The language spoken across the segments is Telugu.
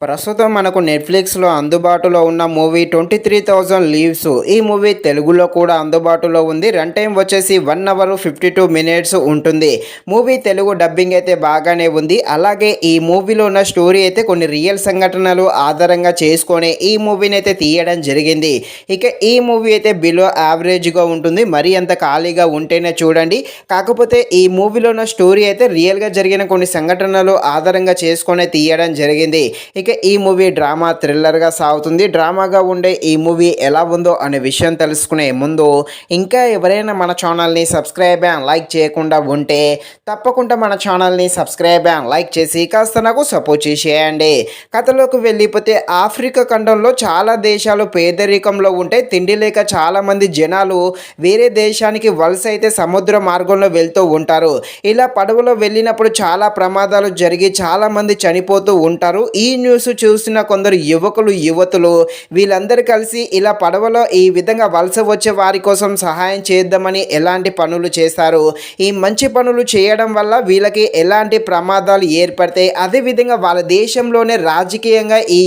ప్రస్తుతం మనకు నెట్‌ఫ్లిక్స్‌లో అందుబాటులో ఉన్న మూవీ 23,000 లీవ్స్. ఈ మూవీ తెలుగులో కూడా అందుబాటులో ఉంది. రన్ టైమ్ వచ్చేసి 1 అవర్ 52 మినిట్స్ ఉంటుంది. మూవీ తెలుగు డబ్బింగ్ అయితే బాగానే ఉంది. అలాగే ఈ మూవీలో ఉన్న స్టోరీ అయితే కొన్ని రియల్ సంఘటనలు ఆధారంగా చేసుకొని ఈ మూవీని అయితే తీయడం జరిగింది. ఇక ఈ మూవీ అయితే బిలో యావరేజ్‌గా ఉంటుంది. మరీ అంత ఖాళీగా ఉంటేనే చూడండి. కాకపోతే ఈ మూవీలో ఉన్న స్టోరీ అయితే రియల్‌గా జరిగిన కొన్ని సంఘటనలు ఆధారంగా చేసుకొని తీయడం జరిగింది. ఇక ఈ మూవీ డ్రామా థ్రిల్లర్గా సాగుతుంది. డ్రామాగా ఉండే ఈ మూవీ ఎలా ఉందో అనే విషయం తెలుసుకునే ముందు ఇంకా ఎవరైనా మన ఛానల్ని సబ్స్క్రైబ్ అండ్ లైక్ చేయకుండా ఉంటే తప్పకుండా మన ఛానల్ని సబ్స్క్రైబ్ అండ్ లైక్ చేసి కాస్త నాకు సపోర్ట్ చేసేయండి. కథలోకి వెళ్ళిపోతే ఆఫ్రికా ఖండంలో చాలా దేశాలు పేదరికంలో ఉంటే తిండి లేక చాలామంది జనాలు వేరే దేశానికి వలస అయితే సముద్ర మార్గంలో వెళ్తూ ఉంటారు. ఇలా పడవలో వెళ్ళినప్పుడు చాలా ప్రమాదాలు జరిగి చాలామంది చనిపోతూ ఉంటారు. ఈ న్యూస్ చూసిన కొందరు యువతులు వీళ్ళందరూ కలిసి ఇలా పడవలో ఈ విధంగా వలస వచ్చే వారి కోసం సహాయం చేద్దామని ఎలాంటి పనులు చేస్తారు. ఈ మంచి పనులు చేయడం వల్ల వీళ్ళకి ఎలాంటి ప్రమాదాలు ఏర్పడతాయి, అదేవిధంగా వాళ్ళ దేశంలోనే రాజకీయంగా ఈ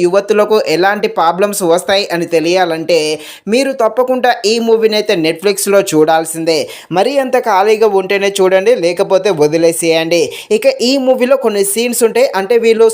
యువతులకు ఎలాంటి ప్రాబ్లమ్స్ వస్తాయి అని తెలియాలంటే మీరు తప్పకుండా ఈ మూవీని అయితే నెట్ఫ్లిక్స్లో చూడాల్సిందే. మరీ అంత ఖాళీగా ఉంటేనే చూడండి, లేకపోతే వదిలేసేయండి. ఇక ఈ మూవీలో కొన్ని సీన్స్ ఉంటాయి. అంటే వీళ్ళు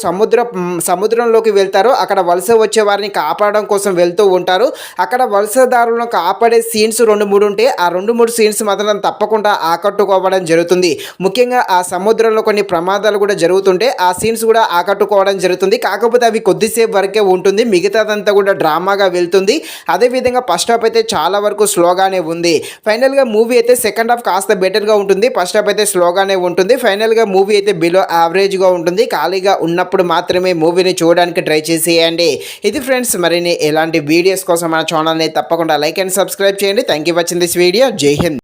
సముద్రంలోకి వెళ్తారు. అక్కడ వలస వచ్చే వారిని కాపాడడం కోసం వెళ్తూ ఉంటారు. అక్కడ వలసదారులను కాపాడే సీన్స్ 2-3 ఉంటాయి. ఆ 2-3 సీన్స్ మాత్రం తప్పకుండా ఆకట్టుకోవడం జరుగుతుంది. ముఖ్యంగా ఆ సముద్రంలో కొన్ని ప్రమాదాలు కూడా జరుగుతుంటే ఆ సీన్స్ కూడా ఆకట్టుకోవడం జరుగుతుంది. కాకపోతే అవి కొద్దిసేపు వరకే ఉంటుంది, మిగతాదంతా కూడా డ్రామాగా వెళ్తుంది. అదేవిధంగా ఫస్ట్ హాఫ్ అయితే చాలా వరకు స్లోగానే ఉంది. ఫైనల్గా మూవీ అయితే సెకండ్ హాఫ్ కాస్త బెటర్గా ఉంటుంది. ఫస్ట్ హాఫ్ అయితే స్లోగానే ఉంటుంది. ఫైనల్గా మూవీ అయితే బిలో యావరేజ్గా ఉంటుంది. ఖాళీగా ఉన్నప్పుడు మాత్రమే మూవీని చూడడానికి ట్రై చేసేయండి. ఇది ఫ్రెండ్స్, మరిన్ని ఎలాంటి వీడియోస్ కోసం మన ఛానల్ని తప్పకుండా లైక్ అండ్ సబ్స్క్రైబ్ చేయండి. Thank you watching this video. జై హింద్.